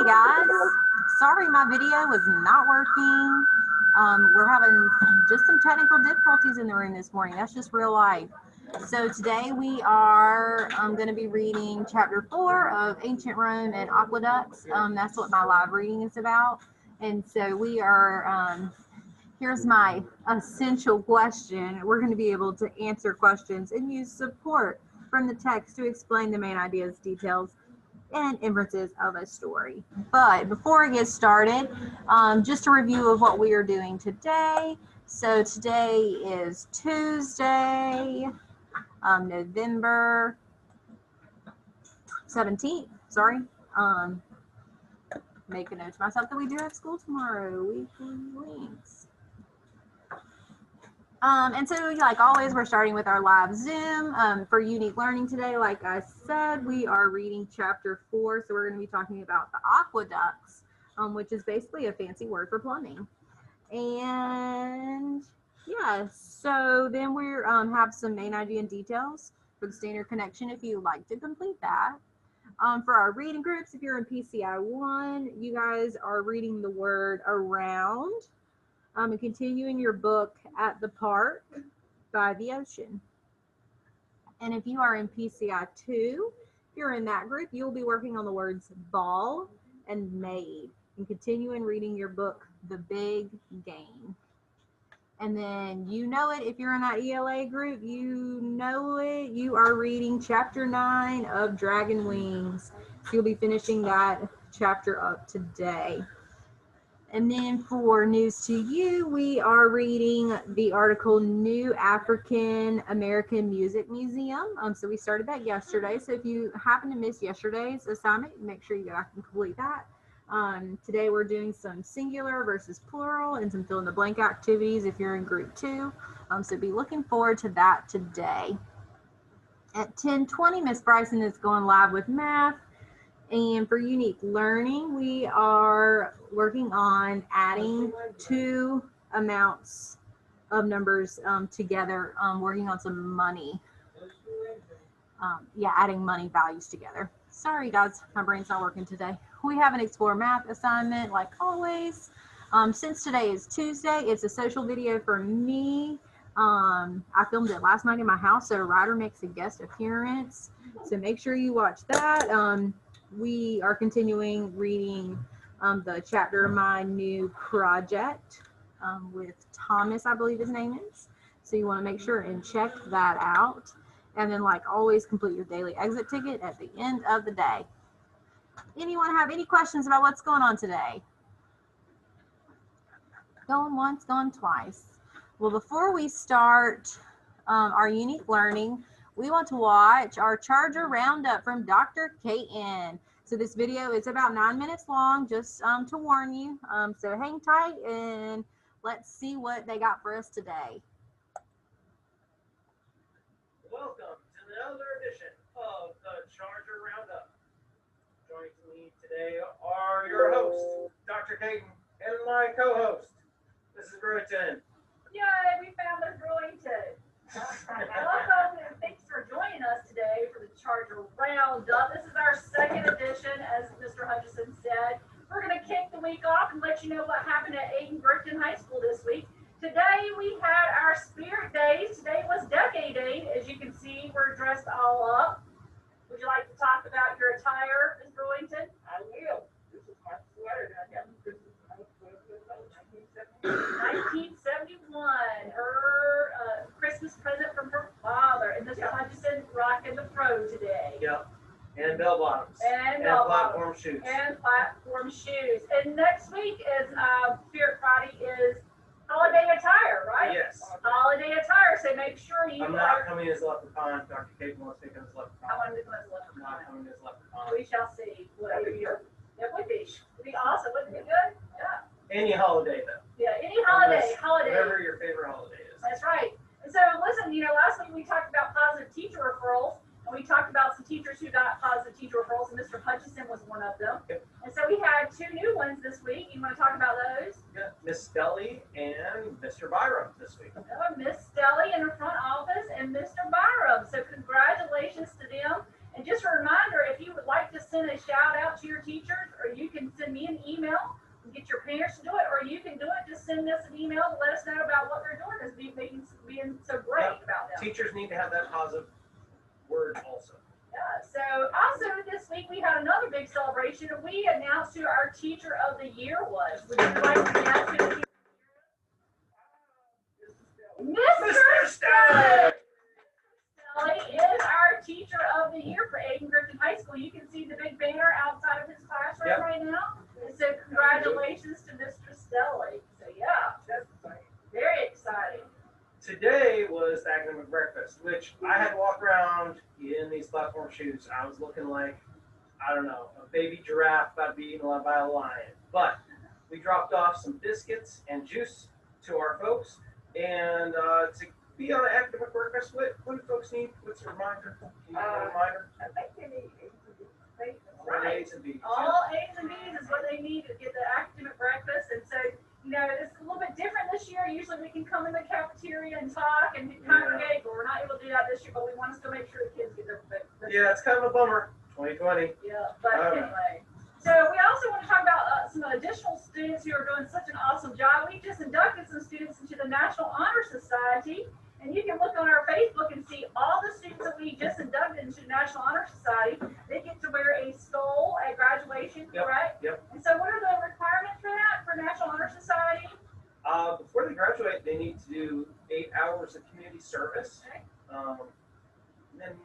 Hey guys, sorry my video was not working. We're having just some technical difficulties in the room this morning. That's just real life. So today we are going to be reading chapter 4 of Ancient Rome and Aqueducts. That's what my live reading is about. And so we are, here's my essential question. We're going to be able to answer questions and use support from the text to explain the main ideas, details, and inferences of a story. But before I get started, just a review of what we are doing today. So today is Tuesday, November 17th, sorry. Make a note to myself that we do have school tomorrow, weekly links. And so, like always, we're starting with our live Zoom. For unique learning today, like I said, we are reading chapter 4. So we're going to be talking about the aqueducts, which is basically a fancy word for plumbing. And yeah, so then we have some main idea and details for the standard connection if you'd like to complete that. For our reading groups, if you're in PCI 1, you guys are reading the word around. And continuing your book At the Park by the Ocean. And if you are in PCI 2, if you're in that group, you'll be working on the words ball and maid and continuing reading your book The Big Game. And then you know it, if you're in that ELA group, you know it, you are reading chapter 9 of Dragon Wings. You'll be finishing that chapter up today. And then for news to you, we are reading the article New African American Music Museum. So we started that yesterday. So if you happen to miss yesterday's assignment, make sure you go back and complete that. Today we're doing some singular versus plural and some fill in the blank activities if you're in group 2. So be looking forward to that today. At 10:20, Miss Bryson is going live with math. And for unique learning, we are working on adding 2 amounts of numbers together, working on some money. Adding money values together. Sorry guys, my brain's not working today. We have an Explore Math assignment like always. Since today is Tuesday, it's a social video for me. I filmed it last night in my house, so a writer makes a guest appearance. So make sure you watch that. We are continuing reading the chapter My New Project with Thomas, I believe his name is. So you want to make sure and check that out. And then, like always, complete your daily exit ticket at the end of the day. Anyone have any questions about what's going on today? Going once, going twice. Well, before we start our unique learning, we want to watch our Charger Roundup from Dr. KN. So this video is about 9 minutes long, just to warn you. So hang tight and let's see what they got for us today. Welcome to another edition of the Charger Roundup. Joining me today are your hosts, Dr. Caden, and my co-host, Mrs. Burrington. Yay, we found the Burlington. Welcome and thanks for joining us today for the Charger Roundup. This is our second edition, as Mr. Hutchison said. We're going to kick the week off and let you know what happened at Aiden-Brickton High School this week. Today we had our Spirit Days. Today was Decade Day. As you can see, we're dressed all up. Would you like to talk about your attire, Ms. Burlington? I will. This is my sweater that I got. This is my 1971, her Christmas present from her father, and Mr. Hutchison rocking the Pro today. Yep. And bell bottoms. And platform shoes. And platform shoes. And next week is Spirit Friday is holiday attire, right? Yes. Holiday attire. So make sure you I'm not coming as leprechaun. Dr. Caden wants to come as leprechaun. I want to come as I'm leprechaun. not coming as leprechaun. We shall see. It would be. It'd be awesome. Wouldn't it be good? Yeah. Any holiday, though. Yeah, any holiday. Whatever your favorite holiday is. That's right. And so, listen, last week we talked about positive teacher referrals, and we talked about some teachers who got positive teacher referrals, and Mr. Hutchison was one of them. Yep. And so we had 2 new ones this week. You want to talk about those? Yeah. Miss Stelly and Mr. Byram this week. Miss Stelly in the front office and Mr. Byram. So congratulations to them. And just a reminder, if you would like to send a shout out to your teachers, or you can send me an email and get your parents to do it, or you can do it. Just send us an email to let us know about what they're doing, because being so great about them. Teachers need to have that positive word also. Yeah, so also this week we had another big celebration. We announced who our Teacher of the Year was. Would you like to announce who the Mr. Stelly! Stelly is our Teacher of the Year for Aiden Griffin High School. You can see the big banner outside of his classroom right now. And so congratulations to Mr. Stelly. So yeah, that's very exciting. Today was the academic breakfast, which I had to walk around in these platform shoes. I was looking like, I don't know, a baby giraffe about to be eaten by a lion. But we dropped off some biscuits and juice to our folks. And to be on an academic breakfast, what do folks need? What's a reminder? Can you give a reminder? I think they need Right. A's and B's. All A's and B's is what they need to get the academic breakfast. And so, you know, it's a little bit different this year. Usually we can come in the cafeteria and talk and congregate, but we're not able to do that this year. But we want to still make sure the kids get their breakfast. Yeah, it's kind of a bummer. 2020. Yeah, but anyway. So we also want to talk about some additional students who are doing such an awesome job. We just inducted some students into the National Honor Society. And you can look on our Facebook and see all the students that we just inducted into the National Honor Society. They get to wear a stole at graduation, correct? Yep. And so what are the requirements for that, for National Honor Society? Before they graduate, they need to do 8 hours of community service. Okay. Then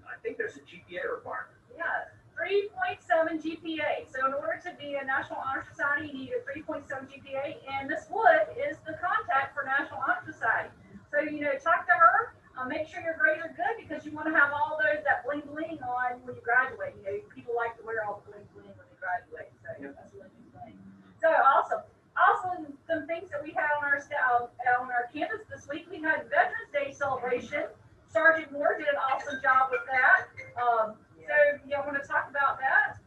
I think there's a GPA requirement. Yeah, 3.7 GPA. So in order to be a National Honor Society, you need a 3.7 GPA. And Miss Wood is the contact for National Honor Society. So, you know, talk to her, make sure your grades are good, because you want to have all those, that bling bling on when you graduate. You know, people like to wear all the bling bling when they graduate. So that's a really good thing. So awesome. Also, some things that we had on our campus this week, we had Veterans Day celebration. Sergeant Moore did an awesome job with that. So y'all want to talk about that?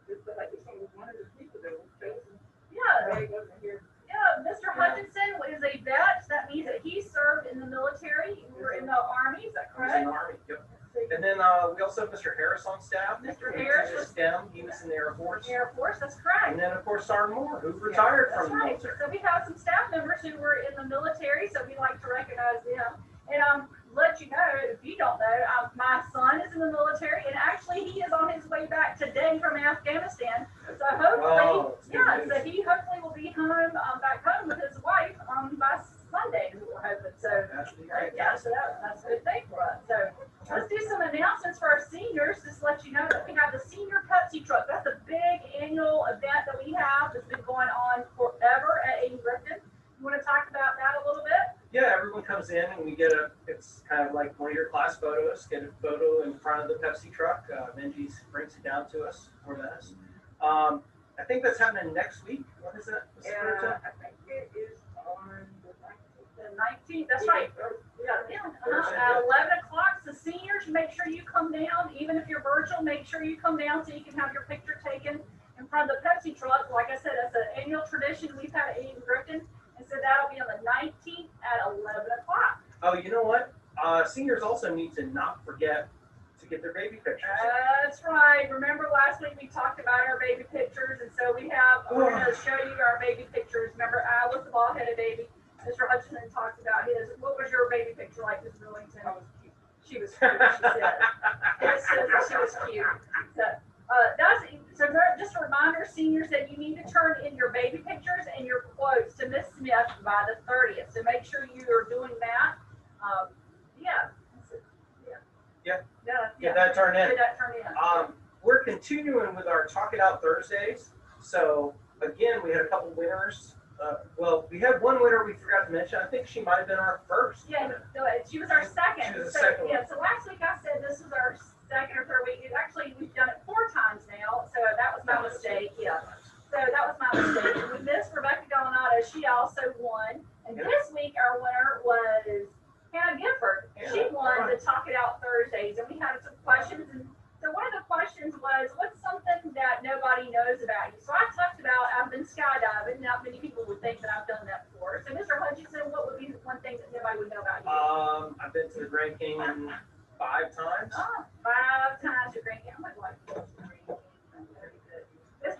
Just like it's one of the people that was chosen. Yeah. They wasn't here. Yeah, Mr. Hutchinson is a vet. That means that he served in the military. We were in the Army, is that He was correct? in the Army, yep. And then we also have Mr. Harris on staff. Mr. Harris was STEM. He was in the Air Force. Air Force, that's correct. And then, of course, Sergeant Moore, who retired That's from the right. military. So we have some staff members who were in the military, so we like to recognize them. And let you know, if you don't know, my son is in the military, and actually he is on his way back today from Afghanistan. So hopefully, so he hopefully will be home, back home with his wife by Sunday, we're hoping. So That's great. yeah, so that's a good thing for us. So let's do some announcements for our seniors. Just to let you know that we have the Senior Pepsi Truck. That's a big annual event that we have that's been going on forever at Aiden Griffin. You want to talk about that a little bit? Yeah, everyone comes in and we get it's kind of like one of your class photos, get a photo in front of the Pepsi truck. Benji brings it down to us for this. I think that's happening next week. What is that? I think it is on The 19th, that's right. At 11 o'clock, so seniors, make sure you come down. Even if you're virtual, make sure you come down so you can have your picture taken in front of the Pepsi truck. Like I said, that's an annual tradition we've had at Aiden Griffin. And so that'll be on the 19th at 11 o'clock. Oh, you know what? Seniors also need to not forget to get their baby pictures. That's right. Remember last week we talked about our baby pictures, and so we're going to show you our baby pictures. Remember, I was the bald-headed baby. Mr. Hutchinson talked about his. What was your baby picture like, Ms. Millington? She was cute, she said. It says that she was cute. So just a reminder, seniors, that you need to turn in your baby pictures and your quotes to Miss Smith by the 30th. So make sure you are doing that. Get that turned in. Get that turned in. We're continuing with our Talk It Out Thursdays. So again, we had a couple winners. We had one winner we forgot to mention. I think she might have been our first. Yeah, she was our second. She was the second one. Yeah, so last week I said this was our second or third week. Actually, we've done it 4 times now, so that was my mistake. Yeah, so that was my mistake. We missed Rebecca Gallinado. She also won. And this week our winner was Hannah Gifford. She won the Talk It Out Thursdays, and we had some questions. And so one of the questions was, what's something that nobody knows about you? So I talked about I've been skydiving. Not many people would think that I've done that before. So Mr. Hutchinson, what would be the one thing that nobody would know about you? I've been to the Grand Canyon 5 times. Oh, 5 times your Grand Canyon. I'm like,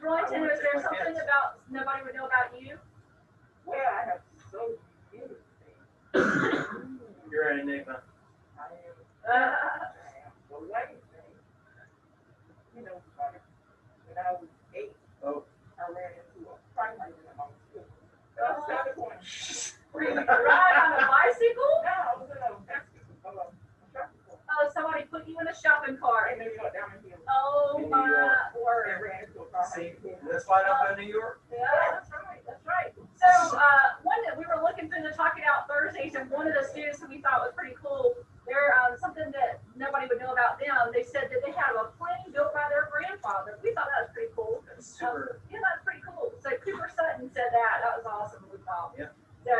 Brewington, is there something about nobody would know about you? Well, I have so many things. You're an enigma. I am the light thing. You know, when I was 8, Oh. I ran into a fight in my school. That's not the point. Were you ride on a bicycle? No, I was in a basketball, shopping cart. Oh, somebody put you in a shopping cart. And then we got down in here. Oh In New my York. And word. ran into a car. See, that's why I don't go to New York. Yeah, that's right. That's right. So, one that we were looking through the Talk It Out Thursdays, and one of the students that we thought was pretty cool, they're something that nobody would know about them. They said that they had a plane built by their grandfather. We thought that was pretty cool. That's super. Yeah, that's pretty cool. So Cooper Sutton said that. That was awesome. We thought. Yeah. So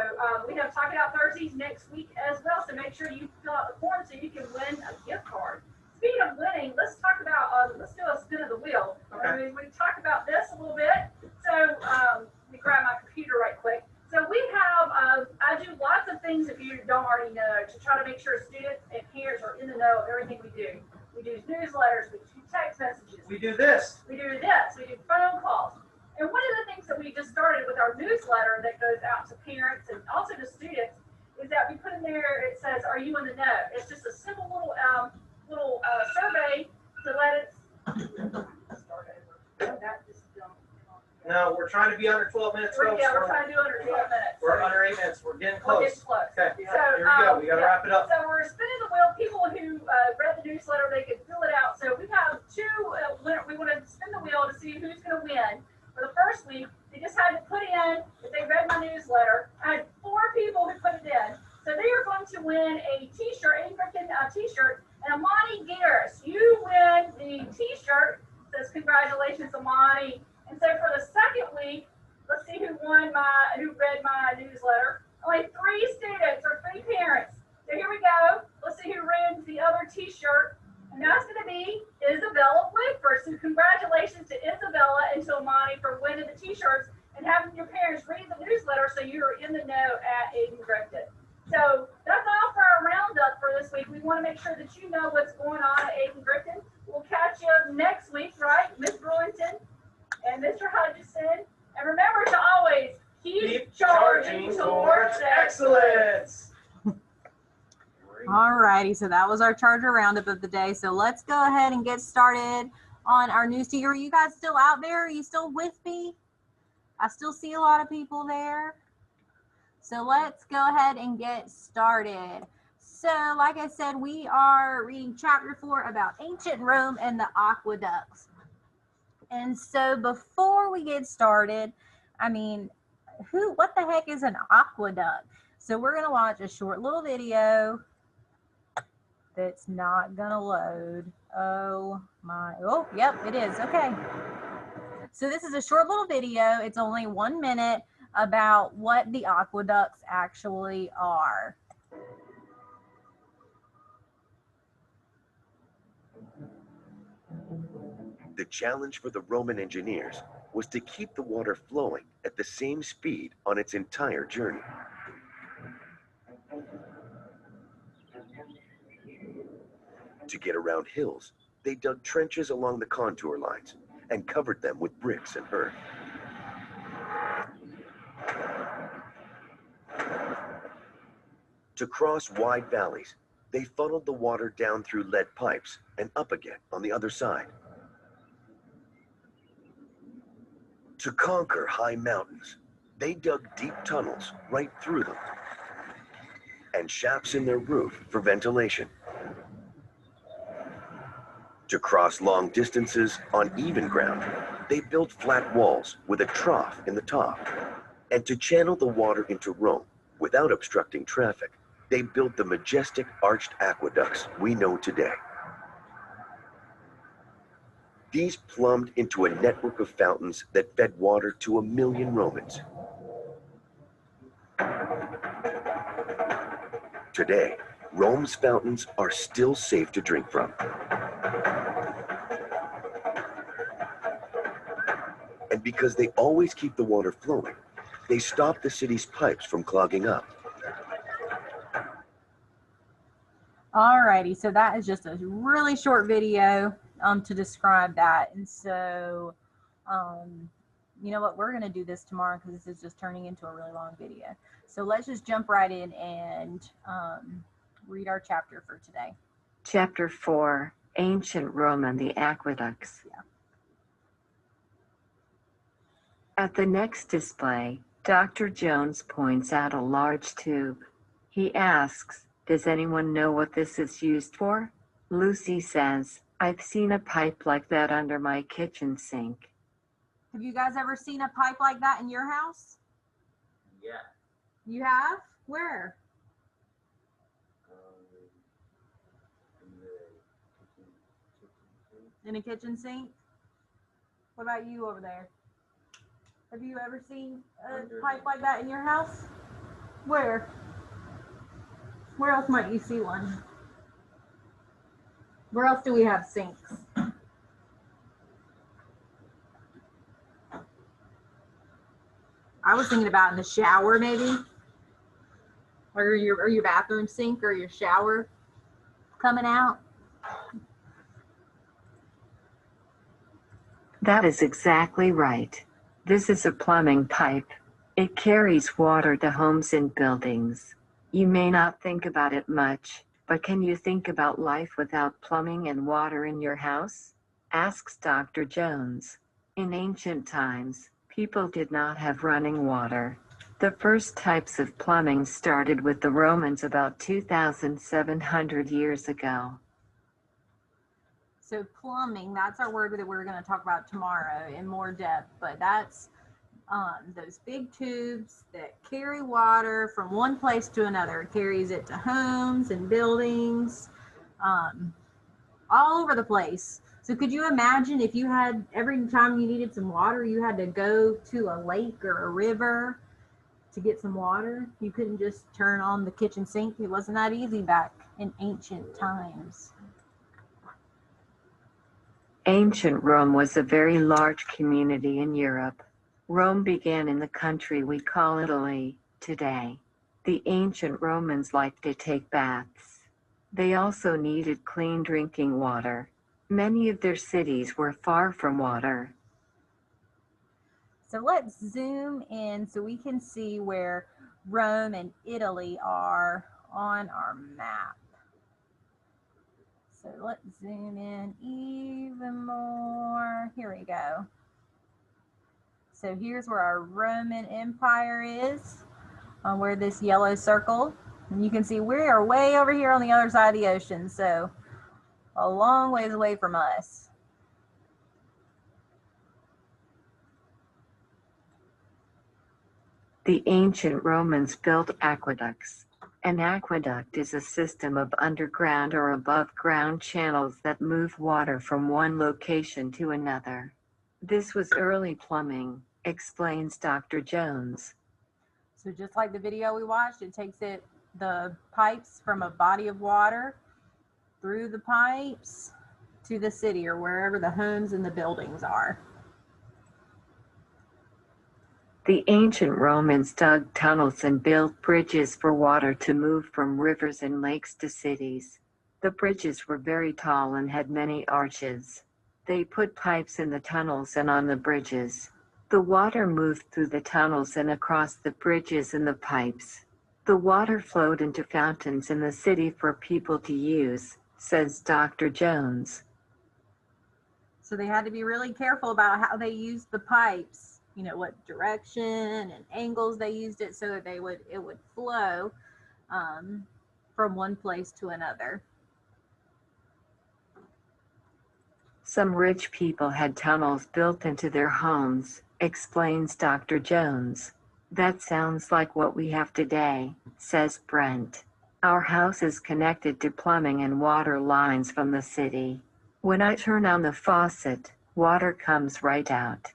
we have Talk It Out Thursdays next week as well. So make sure you fill out the form so you can win a gift card. Speaking of winning, let's talk about let's do a spin of the wheel. Okay. We talk about this a little bit. So let me grab my computer right quick. So we have I do lots of things, if you don't already know, to try to make sure students and parents are in the know of everything we do. We do newsletters, we do text messages, We do this. we do this, we do phone calls. And one of the things that we just started with our newsletter that goes out to parents and also to students is that we put in there, it says, are you in the know? It's just a simple little survey to let it start over. That just don't. No, we're trying to be under 12 minutes, folks. Yeah, we're trying to do under 12 minutes. We're under 8 minutes. We're getting We're close. getting close. Okay. So, Here we go. We got to wrap it up. So we're spinning the wheel. People who read the newsletter, they can fill it out. So we have two. We want to spin the wheel to see who's going to win. For the first week, they just had to put in if they read my newsletter. I had 4 people who put it in. So they are going to win a T-shirt, a freaking T-shirt. And Amani Garris, you win the T-shirt. It says congratulations, Amani. And so for the second week, let's see who read my newsletter. Only 3 students or 3 parents. So here we go. Let's see who read the other T-shirt. And that's going to be Isabella Whitford. So congratulations to Isabella and to Amani for winning the T-shirts and having your parents read the newsletter so you're in the know at Aiden Grifton. So that's all for our roundup for this week. We want to make sure that you know what's going on at Aiden Grifton. We'll catch you next week, right? Miss Brewington and Mr. Hutchison. And remember to always keep charging towards excellence. Alrighty, so that was our Charger Roundup of the day. So let's go ahead and get started on our news to you. Are you guys still out there? Are you still with me? I still see a lot of people there. So let's go ahead and get started. So like I said, we are reading chapter 4 about ancient Rome and the aqueducts. And so before we get started, I mean, what the heck is an aqueduct? So we're going to watch a short little video that's not going to load. Oh, yep, it is. Okay. So this is a short little video. It's only 1 minute about what the aqueducts actually are. The challenge for the Roman engineers was to keep the water flowing at the same speed on its entire journey. To get around hills, they dug trenches along the contour lines and covered them with bricks and earth. To cross wide valleys, they funneled the water down through lead pipes and up again on the other side. To conquer high mountains, they dug deep tunnels right through them and shafts in their roof for ventilation. To cross long distances on even ground, they built flat walls with a trough in the top. And to channel the water into Rome without obstructing traffic, they built the majestic arched aqueducts we know today. These plumbed into a network of fountains that fed water to 1 million Romans. Today, Rome's fountains are still safe to drink from. And because they always keep the water flowing, they stop the city's pipes from clogging up. Alrighty, so that is just a really short video to describe that. And so You know what? We're going to do this tomorrow because this is just turning into a really long video. So let's just jump right in and read our chapter for today. Chapter 4, Ancient Rome and the Aqueducts. Yeah. At the next display, Dr. Jones points out a large tube. He asks, "Does anyone know what this is used for?" Lucy says, "I've seen a pipe like that under my kitchen sink." Have you guys ever seen a pipe like that in your house? Yeah. You have? Where? In a kitchen sink? What about you over there? Have you ever seen a pipe like that in your house? Where? Where else might you see one? Where else do we have sinks? I was thinking about in the shower, maybe, or your bathroom sink or your shower coming out. That is exactly right. This is a plumbing pipe. It carries water to homes and buildings. You may not think about it much, but can you think about life without plumbing and water in your house? Asks Dr. Jones. In ancient times, people did not have running water. The first types of plumbing started with the Romans about 2,700 years ago. So plumbing, that's our word that we're going to talk about tomorrow in more depth, but that's those big tubes that carry water from one place to another. It carries it to homes and buildings, all over the place. So could you imagine if you had, every time you needed some water, you had to go to a lake or a river to get some water? You couldn't just turn on the kitchen sink. It wasn't that easy back in ancient times. Ancient Rome was a very large community in Europe. Rome began in the country we call Italy today. The ancient Romans liked to take baths. They also needed clean drinking water. Many of their cities were far from water. So let's zoom in so we can see where Rome and Italy are on our map. So let's zoom in even more. Here we go. So here's where our Roman Empire is, where this yellow circle. And you can see we are way over here on the other side of the ocean, so a long ways away from us. The ancient Romans built aqueducts. An aqueduct is a system of underground or above-ground channels that move water from one location to another. This was early plumbing, explains Dr. Jones. So just like the video we watched, it takes the pipes from a body of water through the pipes to the city or wherever the homes and the buildings are. The ancient Romans dug tunnels and built bridges for water to move from rivers and lakes to cities. The bridges were very tall and had many arches. They put pipes in the tunnels and on the bridges. The water moved through the tunnels and across the bridges and the pipes. The water flowed into fountains in the city for people to use, says Dr. Jones. So they had to be really careful about how they used the pipes. You know, what direction and angles they used it so that it would flow from one place to another. Some rich people had tunnels built into their homes, explains Dr. Jones. That sounds like what we have today, says Brent. Our house is connected to plumbing and water lines from the city. When I turn on the faucet, water comes right out.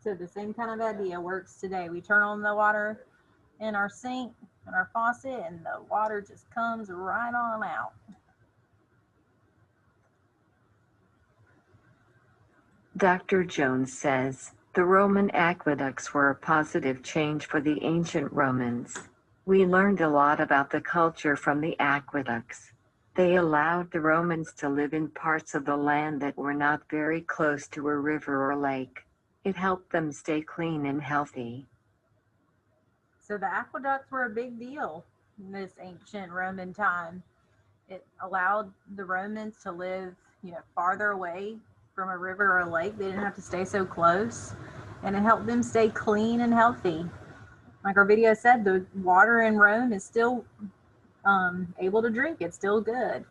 So the same kind of idea works today. We turn on the water in our sink and our faucet and the water just comes right on out. Dr. Jones says, the Roman aqueducts were a positive change for the ancient Romans. We learned a lot about the culture from the aqueducts. They allowed the Romans to live in parts of the land that were not very close to a river or lake. It helped them stay clean and healthy. So the aqueducts were a big deal in this ancient Roman time. It allowed the Romans to live, farther away from a river or a lake. They didn't have to stay so close, and it helped them stay clean and healthy. Like our video said, the water in Rome is still able to drink. It's still good.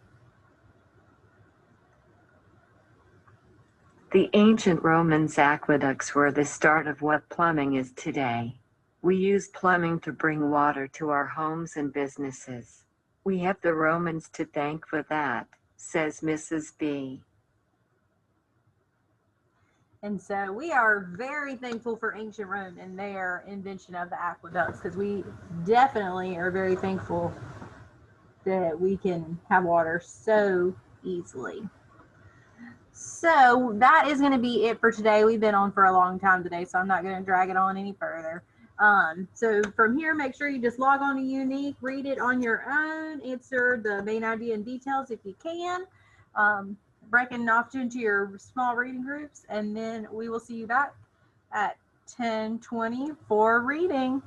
The ancient Romans' aqueducts were the start of what plumbing is today. We use plumbing to bring water to our homes and businesses. We have the Romans to thank for that, says Mrs. B. And so we are very thankful for ancient Rome and their invention of the aqueducts, because we definitely are very thankful that we can have water so easily. So that is going to be it for today. We've been on for a long time today, so I'm not going to drag it on any further. So from here, make sure you just log on to Unique, read it on your own, answer the main idea and details if you can, break it off into your small reading groups, and then we will see you back at 10:20 for reading.